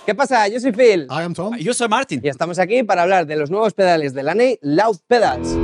¿Qué pasa? Yo soy Phil. I am Tom. Yo soy Martin. Y estamos aquí para hablar de los nuevos pedales de Laney, LOUDPEDALS.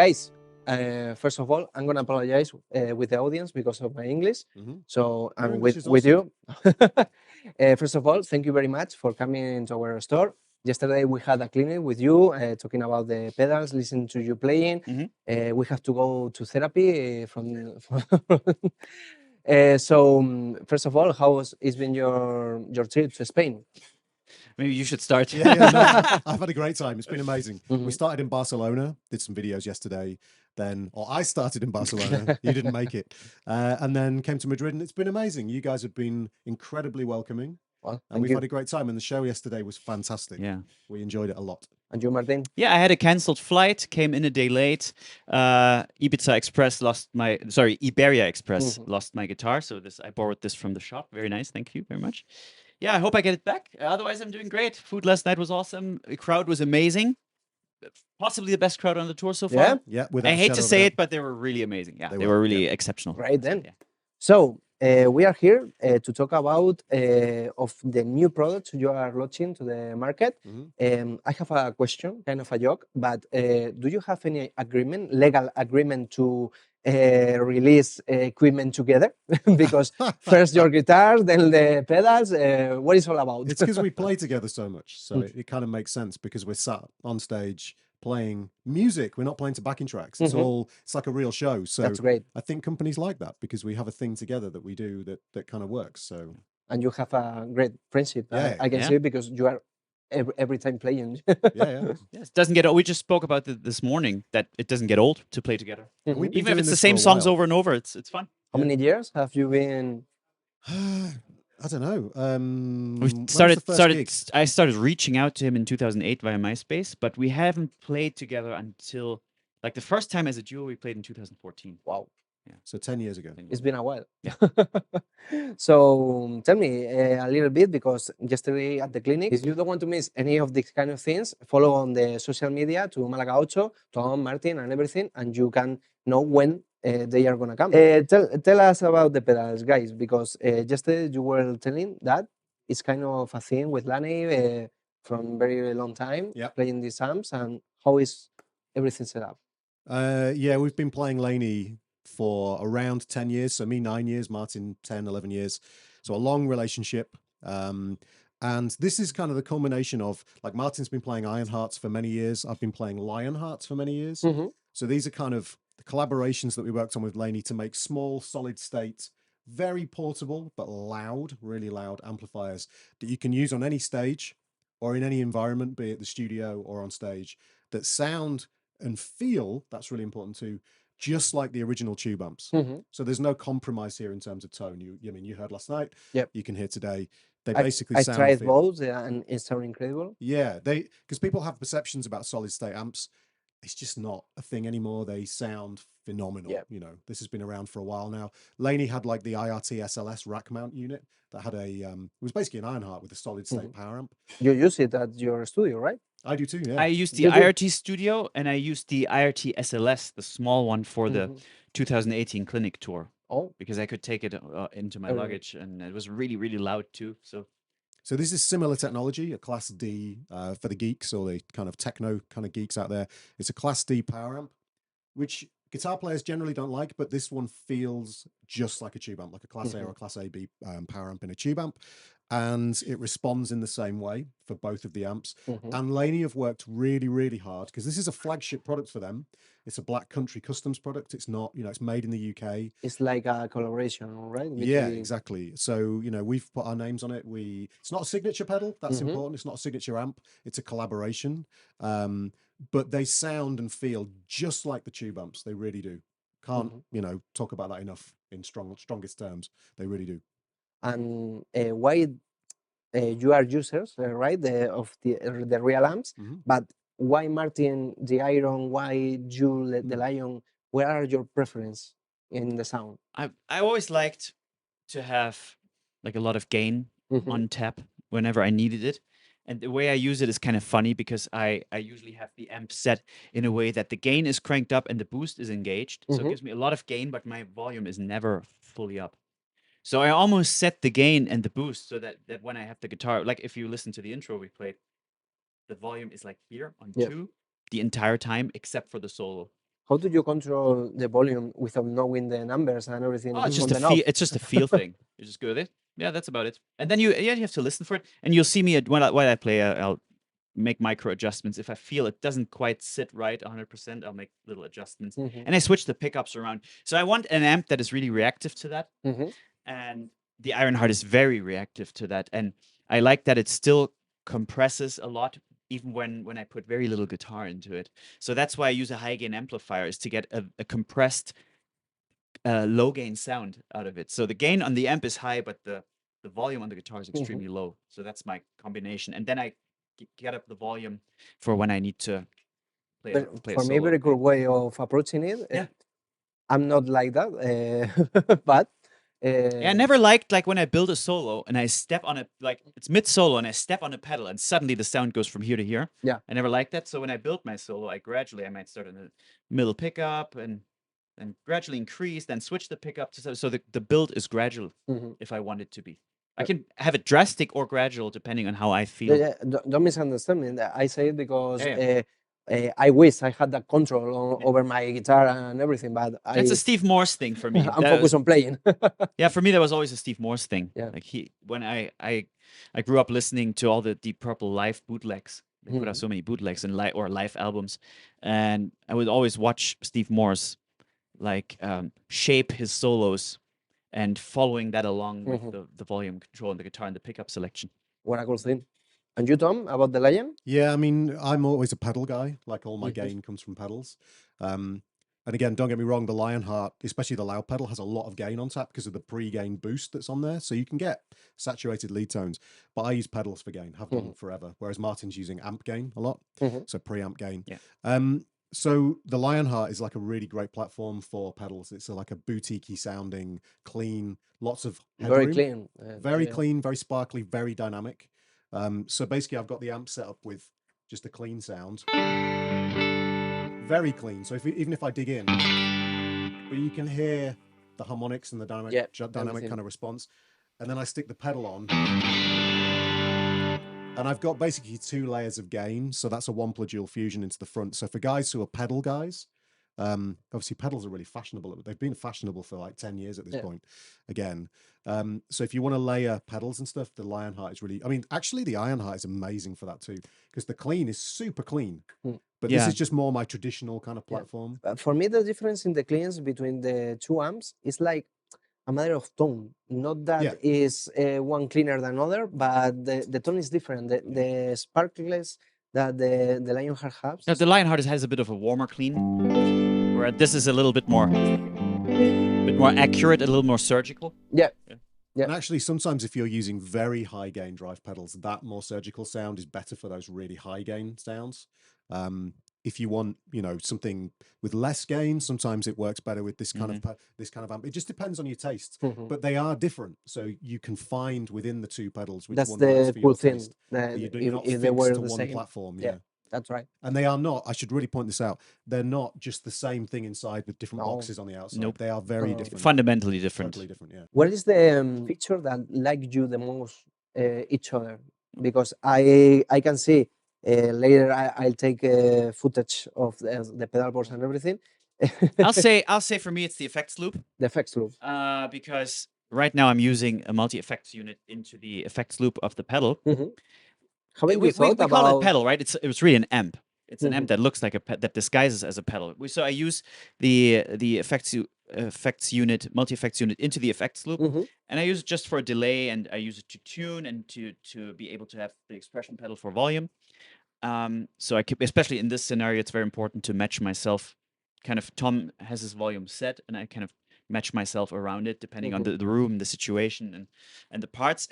Guys, first of all, I'm gonna apologize with the audience because of my English. So I'm English is with awesome. you. First of all, thank you very much for coming to our store. Yesterday we had a clinic with you, talking about the pedals, listening to you playing. We have to go to therapy from. First of all, how has been your trip to Spain? Maybe you should start. No, I've had a great time. It's been amazing. We started in Barcelona, did some videos yesterday. Or I started in Barcelona. You didn't make it. And then came to Madrid, and it's been amazing. You guys have been incredibly welcoming. Well, and we've had a great time. And the show yesterday was fantastic. Yeah. We enjoyed it a lot. And you, Martin? Yeah, I had a cancelled flight, came in a day late. Iberia Express lost my guitar. So I borrowed this from the shop. Very nice. Thank you very much. Yeah, I hope I get it back. Otherwise, I'm doing great. Food last night was awesome. The crowd was amazing. Possibly the best crowd on the tour so far. Yeah. I hate to say it, but they were really amazing. Yeah, they were really exceptional. Right then. Yeah. So we are here to talk about of the new products you are launching to the market. I have a question, kind of a joke, but do you have any legal agreement to release equipment together? Because first your guitars, then the pedals. What is all about? It's because we play together so much. So it kind of makes sense because we're sat on stage playing music. We're not playing to backing tracks. It's like a real show. So that's great. I think companies like that because we have a thing together that we do that kind of works. So and you have a great friendship. Yeah, I can see because you are every time playing. Yes, it doesn't get old. We just spoke about this morning that it doesn't get old to play together. Even if it's the same songs over and over, it's fun. How many years have you been? I don't know. I started reaching out to him in 2008 via MySpace, but we haven't played together until like the first time as a duo we played in 2014. Wow. Yeah. So 10 years ago. It's been a while. Yeah. So tell me a little bit, because yesterday at the clinic, if you don't want to miss any of these kind of things, follow on the social media to Málaga 8, Tom, Martin, and everything, and you can know when they are gonna come. Tell us about the pedals, guys, because yesterday you were telling that it's kind of a thing with Laney from very long time, playing these amps, and how is everything set up? Yeah, we've been playing Laney for around 10 years. So me 9 years, Martin 10, 11 years. So a long relationship. And this is kind of the culmination of, like, Martin's been playing Ironhearts for many years. I've been playing Lionhearts for many years. So these are kind of the collaborations that we worked on with Laney to make small, solid state, very portable, but loud, really loud amplifiers that you can use on any stage or in any environment, be it the studio or on stage, that sound and feel, that's really important too, just like the original tube amps. So there's no compromise here in terms of tone. You heard last night. You can hear today. They basically sound. I tried both, and it's so incredible. Yeah, because people have perceptions about solid state amps. It's just not a thing anymore. They sound phenomenal. This has been around for a while now. Laney had like the IRT SLS rack mount unit that had it was basically an Ironheart with a solid state power amp. You use it at your studio, right? I do too, yeah. I used the IRT Studio, and I used the IRT SLS, the small one, for the 2018 clinic tour. Oh, because I could take it into my luggage, and it was really, really loud too. So this is similar technology, a Class D for the geeks or the kind of techno kind of geeks out there. It's a Class D power amp, which guitar players generally don't like, but this one feels just like a tube amp, like a Class A or a Class AB power amp in a tube amp. And it responds in the same way for both of the amps. And Laney have worked really, really hard because this is a flagship product for them. It's a Black Country Customs product. It's not, it's made in the UK. It's like a collaboration, right? Yeah, exactly. So, we've put our names on it. It's not a signature pedal. That's important. It's not a signature amp. It's a collaboration. But they sound and feel just like the tube amps. They really do. Can't, talk about that enough in strongest terms. They really do. And why you are users, right, of the real amps, but why Martin the Iron, why you the Lion? Where are your preference in the sound? I always liked to have like a lot of gain on tap whenever I needed it. And the way I use it is kind of funny because I usually have the amp set in a way that the gain is cranked up and the boost is engaged. So it gives me a lot of gain, but my volume is never fully up. So I almost set the gain and the boost so that when I have the guitar, like if you listen to the intro we played, the volume is like here on 2 the entire time, except for the solo. How do you control the volume without knowing the numbers and everything? Oh, it's on just a the knob? feel. It's just a feel thing. You just go with it. Yeah, that's about it. And then you have to listen for it, and you'll see me when I play. I'll make micro adjustments. If I feel it doesn't quite sit right 100%, I'll make little adjustments, and I switch the pickups around. So I want an amp that is really reactive to that, and the Ironheart is very reactive to that, and I like that it still compresses a lot even when I put very little guitar into it. So that's why I use a high gain amplifier, is to get a compressed low gain sound out of it. So the gain on the amp is high, but the volume on the guitar is extremely low. So that's my combination. And then I get up the volume for when I need to play But a for me, solo. very good way of approaching it. Yeah. I'm not like that, but Yeah, I never liked like when I build a solo and I step on it, like it's mid solo and I step on a pedal and suddenly the sound goes from here to here. Yeah. I never liked that. So when I built my solo, I might start in the middle pickup and gradually increase, then switch the pickup to so the build is gradual if I want it to be. I can have it drastic or gradual depending on how I feel. Don't misunderstand me. I say it because Yeah, I wish I had that control over my guitar and everything, but That's a Steve Morse thing for me. I'm focused on playing. Yeah, for me that was always a Steve Morse thing. Yeah. Like when I grew up listening to all the Deep Purple live bootlegs. They put out so many bootlegs and live albums, and I would always watch Steve Morse like shape his solos and following that along with the volume control and the guitar and the pickup selection. What a cool thing. And you, Tom, about the Lion? Yeah, I mean, I'm always a pedal guy. Like all my gain comes from pedals. And again, don't get me wrong, the Lionheart, especially the loud pedal, has a lot of gain on tap because of the pre-gain boost that's on there. So you can get saturated lead tones. But I use pedals for gain, have done forever. Whereas Martin's using amp gain a lot. So preamp gain. Yeah. So the Lionheart is like a really great platform for pedals. It's like a boutique-y sounding, clean, lots of headroom. Very clean. Very clean, very sparkly, very dynamic. So basically I've got the amp set up with just a clean sound. Very clean. So even if I dig in, but you can hear the harmonics and the dynamic kind of response. And then I stick the pedal on. And I've got basically 2 layers of gain. So that's a 1+ dual fusion into the front. So for guys who are pedal guys, obviously pedals are really fashionable. They've been fashionable for like 10 years at this point again. So if you want to layer pedals and stuff, the Lionheart is really, I mean, actually the Ironheart is amazing for that too, because the clean is super clean. But this is just more my traditional kind of platform. For me, the difference in the cleans between the 2 amps is like a matter of tone. Not that is one cleaner than other, but the tone is different. The sparkless that the Lionheart has. Now, the Lionheart has a bit of a warmer clean, where this is a little bit more accurate, a little more surgical. Yeah. And actually, sometimes if you're using very high gain drive pedals, that more surgical sound is better for those really high gain sounds. If you want, you know, something with less gain, sometimes it works better with this kind of amp. It just depends on your taste, but they are different. So you can find within the 2 pedals which one works for your taste. You're not fixed to one platform. Yeah. That's right. And they are not, I should really point this out, they're not just the same thing inside with different boxes on the outside. Nope. They are very different. Fundamentally different. Totally different, yeah. What is the feature that like you the most each other? Because I can see later I'll take footage of the pedal boards and everything. I'll say for me it's the effects loop. The effects loop. Because right now I'm using a multi-effects unit into the effects loop of the pedal. We call it pedal, right? It was really an amp. It's an amp that looks like that disguises as a pedal. So I use the effects unit, multi-effects unit into the effects loop, and I use it just for a delay, and I use it to tune and to be able to have the expression pedal for volume. So I keep, especially in this scenario, it's very important to match myself. Kind of Tom has his volume set, and I kind of match myself around it depending on the room, the situation, and the parts.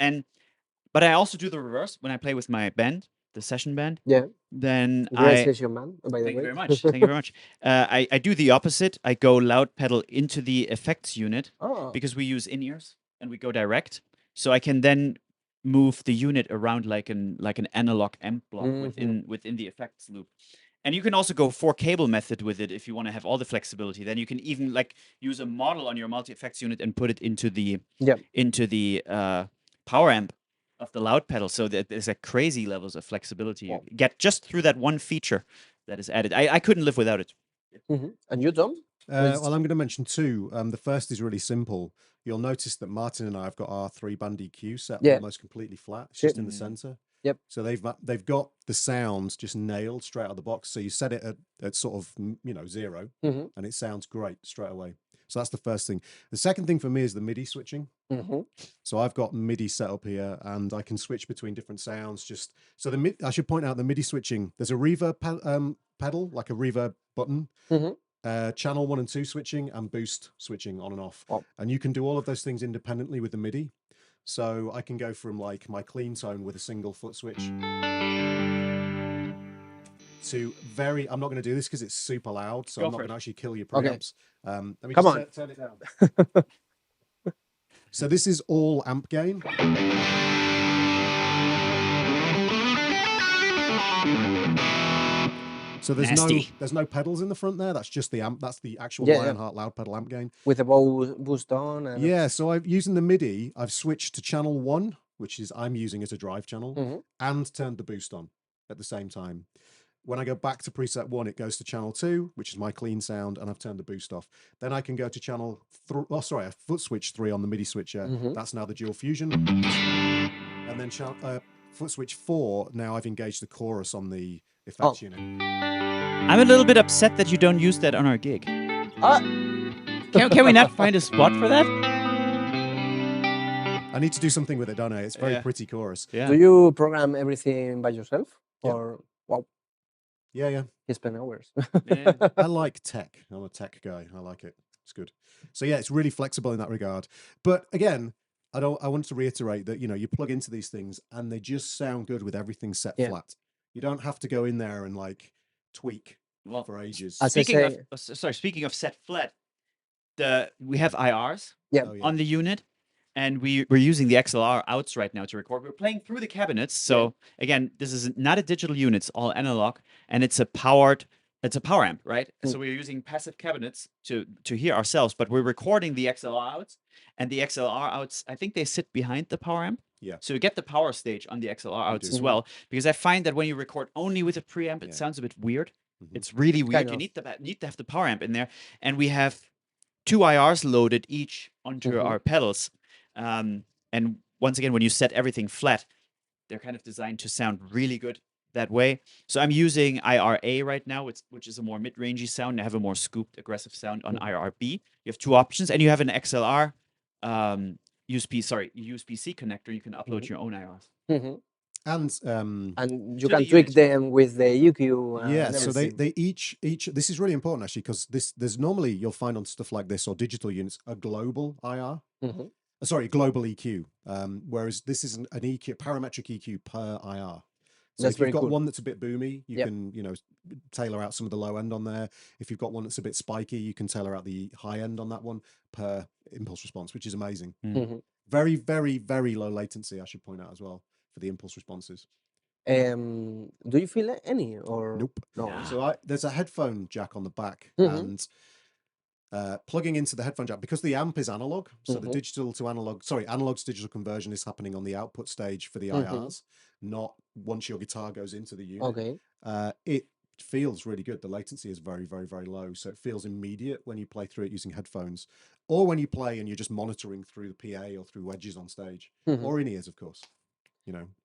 But I also do the reverse when I play with my band, the session band. Yeah. Then session band, by the way. Thank you very much. Thank you very much. I do the opposite. I go loud pedal into the effects unit because we use in-ears and we go direct. So I can then move the unit around like an analog amp block within the effects loop. And you can also go 4-cable method with it if you want to have all the flexibility. Then you can even like use a model on your multi-effects unit and put it into the power amp of the loud pedal. So that there's like crazy levels of flexibility you get just through that one feature that is added. I couldn't live without it. And you, Tom? Well, I'm going to mention two. The first is really simple. You'll notice that Martin and I have got our 3-band EQ set almost completely flat. It's just in the center. Yep. So they've got the sounds just nailed straight out of the box. So you set it at sort of 0, and it sounds great straight away. So that's the first thing. The second thing for me is the MIDI switching. So I've got MIDI set up here, and I can switch between different sounds. Just so I should point out the MIDI switching. There's a reverb pedal, like a reverb button. Channel 1 and 2 switching and boost switching on and off. And you can do all of those things independently with the MIDI. So I can go from like my clean tone with a single foot switch to I'm not going to do this because it's super loud, so I'm not going to actually kill your preamps. Let me just turn it down. So this is all amp gain. So there's no pedals in the front there. That's just the amp. That's the actual Lionheart loud pedal amp gain with the boost on. And so using the MIDI, I've switched to channel 1, which is I'm using as a drive channel, and turned the boost on at the same time. When I go back to preset 1, it goes to channel 2, which is my clean sound, and I've turned the boost off. Then I can go to channel a foot switch 3 on the MIDI switcher. That's now the dual fusion. And then foot switch 4, now I've engaged the chorus on the effects unit. I'm a little bit upset that you don't use that on our gig. Can we not find a spot for that? I need to do something with it, don't I? It's a very pretty chorus. Yeah. Do you program everything by yourself? Or wow. Yeah. You spend hours. I like tech. I'm a tech guy. I like it. It's good. So yeah, it's really flexible in that regard. But again, I want to reiterate that you plug into these things and they just sound good with everything set flat. You don't have to go in there and like tweak for ages. Speaking of set flat, we have IRs on the unit, and we're using the XLR outs right now to record. We're playing through the cabinets. So again, this is not a digital unit, it's all analog, and it's a power amp, right? So we're using passive cabinets to hear ourselves, but we're recording the XLR outs, and the XLR outs, I think they sit behind the power amp. Yeah. So you get the power stage on the XLR outs as well, because I find that when you record only with a preamp, it sounds a bit weird. It's really weird. You need to have the power amp in there, and we have 2 IRs loaded each onto our pedals. And once again, when you set everything flat, they're kind of designed to sound really good that way. So I'm using IRA right now, which is a more mid-rangey sound. I have a more scooped, aggressive sound on IRB. You have 2 options, and you have an XLR USB-C connector. You can upload your own IRs. And you can tweak them with the EQ. So they each this is really important actually, because there's normally you'll find on stuff like this or digital units a global IR. Sorry, global EQ. Whereas this is an EQ, parametric EQ per IR. So if you've got one that's a bit boomy, you can tailor out some of the low end on there. If you've got one that's a bit spiky, you can tailor out the high end on that one per impulse response, which is amazing. Very, very, very low latency, I should point out as well, for the impulse responses. Do you feel any or nope? No. So there's a headphone jack on the back, and plugging into the headphone jack, because the amp is analog, so the digital to analog, analog to digital conversion is happening on the output stage for the IRs, not once your guitar goes into the unit. It feels really good. The latency is very, very, very low, so it feels immediate when you play through it using headphones, or when you play and you're just monitoring through the PA or through wedges on stage, or in ears, of course.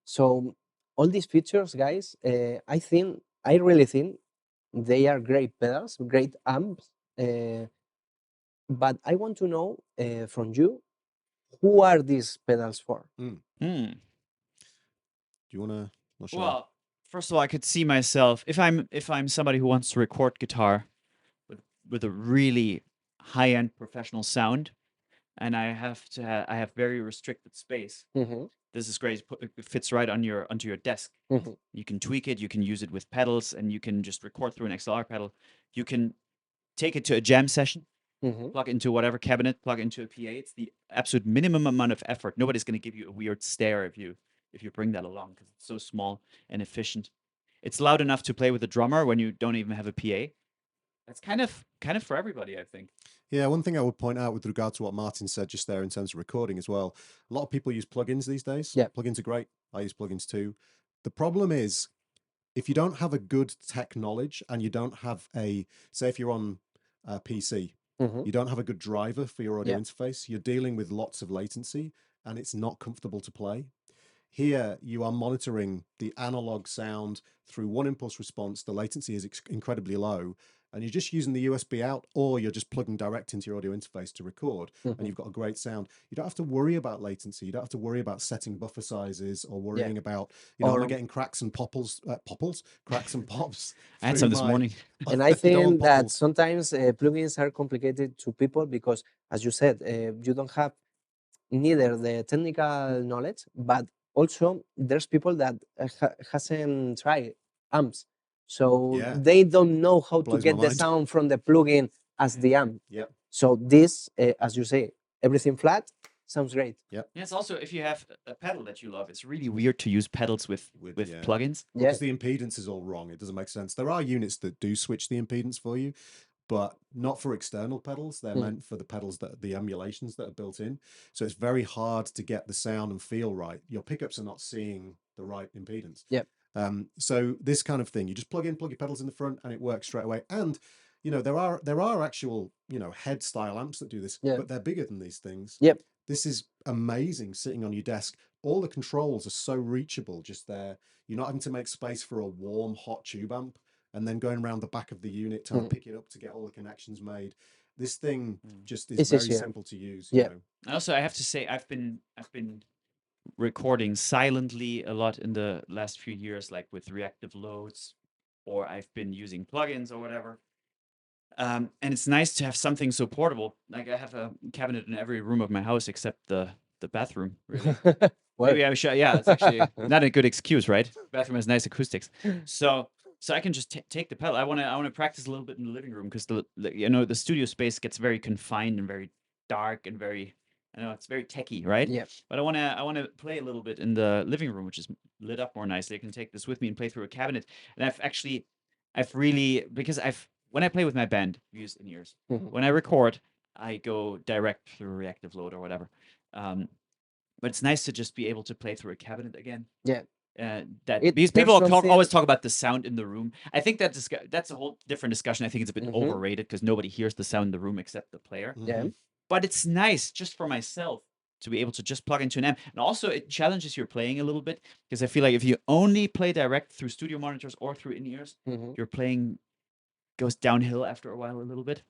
So all these features, guys, I really think they are great pedals, great amps. But I want to know from you, who are these pedals for? Do you want to? Well, first of all, I could see myself if I'm somebody who wants to record guitar with a really high-end professional sound, and I have very restricted space. This is great. It fits right onto your desk. You can tweak it. You can use it with pedals, and you can just record through an XLR pedal. You can take it to a jam session. Plug into whatever cabinet, plug into a PA. It's the absolute minimum amount of effort. Nobody's going to give you a weird stare if you bring that along, because it's so small and efficient. It's loud enough to play with a drummer when you don't even have a PA. That's kind of for everybody, I think. Yeah, one thing I would point out with regard to what Martin said just there in terms of recording as well, a lot of people use plugins these days. Yeah, plugins are great. I use plugins too. The problem is if you don't have a good tech knowledge and you don't have say if you're on a PC, you don't have a good driver for your audio interface, you're dealing with lots of latency and it's not comfortable to play. Here, you are monitoring the analog sound through one impulse response. The latency is incredibly low, and you're just using the USB out, or you're just plugging direct into your audio interface to record, and you've got a great sound. You don't have to worry about latency. You don't have to worry about setting buffer sizes or worrying about, am I getting cracks and cracks and pops. I had some this morning. And I think that sometimes plugins are complicated to people because, as you said, you don't have neither the technical knowledge, but also there's people that hasn't tried amps, so they don't know how to get the sound from the plugin as the amp. So this, as you say, everything flat sounds great. Yeah, it's also, if you have a pedal that you love, it's really weird to use pedals with plugins. Because the impedance is all wrong. It doesn't make sense. There are units that do switch the impedance for you, but not for external pedals. They're meant for the pedals the emulations that are built in. So it's very hard to get the sound and feel right. Your pickups are not seeing the right impedance. So this kind of thing, you just plug your pedals in the front and it works straight away. And there are actual head style amps that do this, but they're bigger than these things. This is amazing sitting on your desk. All the controls are so reachable just there. You're not having to make space for a warm, hot tube amp and then going around the back of the unit trying to pick it up to get all the connections made. This thing just is very simple to use. You know? Also, I have to say, I've been recording silently a lot in the last few years, like with reactive loads, or I've been using plugins or whatever. And it's nice to have something so portable. Like I have a cabinet in every room of my house except the bathroom. Really. Maybe I should. Yeah, it's actually not a good excuse, right? Bathroom has nice acoustics, so I can just take the pedal. I want to practice a little bit in the living room because the studio space gets very confined and very dark and very, it's very techy, right? Yeah. But I want to play a little bit in the living room, which is lit up more nicely. I can take this with me and play through a cabinet. And when I play with my band, we use in-ears. When I record, I go direct through a reactive load or whatever. But it's nice to just be able to play through a cabinet again. Yeah. Because people always talk about the sound in the room. I think that's a whole different discussion. I think it's a bit overrated because nobody hears the sound in the room except the player. Yeah. But it's nice just for myself to be able to just plug into an amp. And also it challenges your playing a little bit because I feel like if you only play direct through studio monitors or through in-ears, your playing goes downhill after a while a little bit.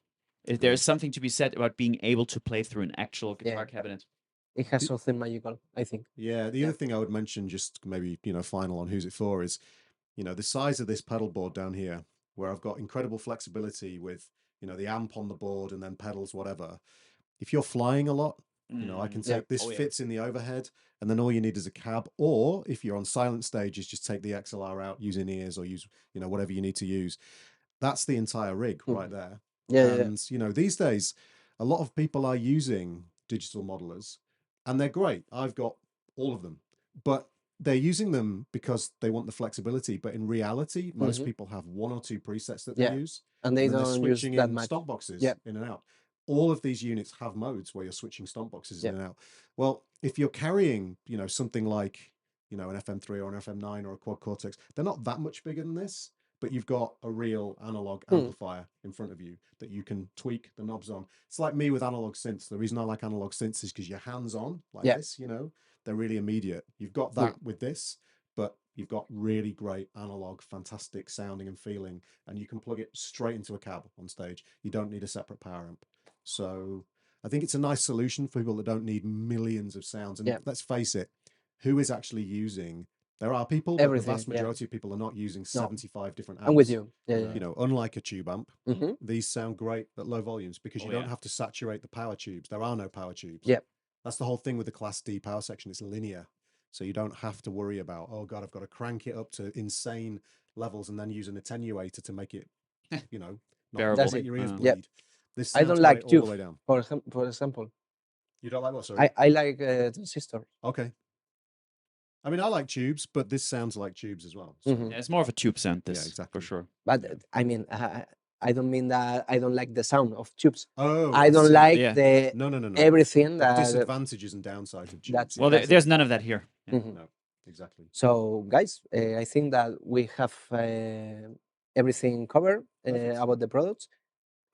There's something to be said about being able to play through an actual guitar cabinet. It has something magical, I think. Yeah, the other thing I would mention, just maybe, final on who's it for, is, the size of this pedal board down here, where I've got incredible flexibility with, the amp on the board and then pedals, whatever. If you're flying a lot, I can take this fits in the overhead, and then all you need is a cab. Or if you're on silent stages, just take the XLR out, use in-ears, or use, whatever you need to use. That's the entire rig right there. And, these days, a lot of people are using digital modelers. And they're great. I've got all of them, but they're using them because they want the flexibility. But in reality, most people have one or two presets that they use, and they don't use that much. Stomp boxes in and out. All of these units have modes where you're switching stomp boxes in and out. Well, if you're carrying, something like, an FM3 or an FM9 or a quad cortex, they're not that much bigger than this. But you've got a real analog amplifier in front of you that you can tweak the knobs on. It's like me with analog synths. The reason I like analog synths is because you're hands-on like this, they're really immediate. You've got that with this, but you've got really great analog, fantastic sounding and feeling, and you can plug it straight into a cab on stage. You don't need a separate power amp. So I think it's a nice solution for people that don't need millions of sounds. And let's face it, who is actually using... There are people, but the vast majority of people are not using 75 different amps. I'm with you. Unlike a tube amp, these sound great at low volumes because you don't have to saturate the power tubes. There are no power tubes. That's the whole thing with the Class D power section. It's linear. So you don't have to worry about, oh God, I've got to crank it up to insane levels and then use an attenuator to make it, bearable. Make your ears bleed. This I don't like all the way down. For example. You don't like what, sorry? I like transistor. Okay. I mean, I like tubes, but this sounds like tubes as well. So. Yeah, it's more of a tube sound, this, exactly. for sure. But I mean, I don't mean that I don't like the sound of tubes. Oh, I don't like the no. everything that disadvantages and downsides of tubes. Well, there's none of that here. No. Exactly. So, guys, I think that we have everything covered about the products.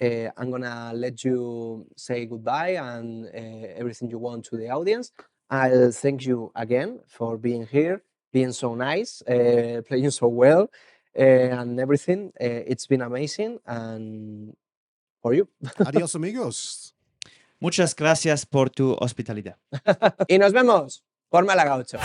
I'm gonna let you say goodbye and everything you want to the audience. I'll thank you again for being here, being so nice, playing so well, and everything. It's been amazing, and for you. Adios, amigos. Muchas gracias por tu hospitalidad. Y nos vemos por Málaga 8.